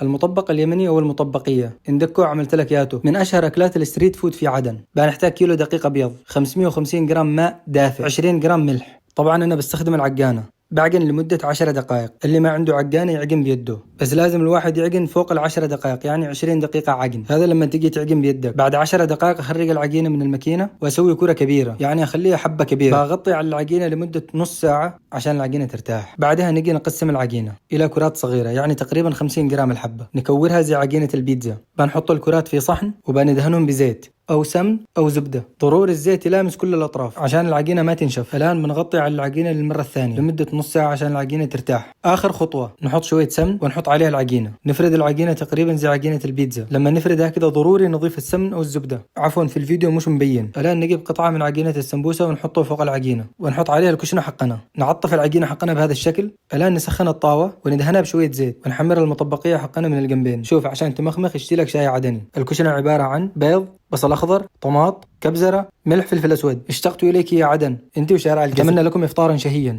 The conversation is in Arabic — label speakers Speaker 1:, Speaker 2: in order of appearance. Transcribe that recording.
Speaker 1: المطبق اليمني أو المطبقية اندكو عملت لك ياتو من أشهر أكلات الستريت فود في عدن. بنحتاج كيلو دقيق أبيض، 550 جرام ماء دافئ، 20 جرام ملح. طبعا أنا بستخدم العجانة، بعجن لمدة 10 دقائق. اللي ما عنده عجانة يعجن بيده، بس لازم الواحد يعجن فوق ال10 دقائق، يعني 20 دقيقة عجن. هذا لما تيجي تعجن بيدك. بعد 10 دقائق أخرج العجينة من الماكينة وأسوي كرة كبيرة، يعني أخليها حبة كبيرة. بغطي على العجينة لمدة نص ساعة عشان العجينة ترتاح. بعدها نجي نقسم العجينة إلى كرات صغيرة، يعني تقريبا 50 جرام الحبة، نكورها زي عجينة البيتزا. بنحط الكرات في صحن وبندهنهم بزيت أو سمن أو زبدة. ضروري الزيت يلامس كل الأطراف عشان العجينة ما تنشف. الآن بنغطي على العجينة للمرة الثانية لمدة نص ساعة عشان العجينة ترتاح. آخر خطوة نحط شوية سمن ونحط عليها العجينة. نفرد العجينة تقريبا زي عجينة البيتزا. لما نفردها كده ضروري نضيف السمن أو الزبدة، عفوا في الفيديو مش مبين. الآن نجيب قطعة من عجينة السمبوسة ونحطه فوق العجينة ونحط عليها الكشنة حقنا. نعطف العجينة حقنا بهذا الشكل. الآن نسخن الطاوة وندهنها بشوية زيت ونحمر المطبقية حقنا من الجنبين. شوف عشان تمخمخ يشتيلك شاي عدني. الكشنة عبارة عن بيض، بصل أخضر، طماط، كبزرة، ملح، فلفل أسود. اشتقت إليك يا عدن، أنت وشارع الجسر. أتمنى لكم إفطارا شهيا.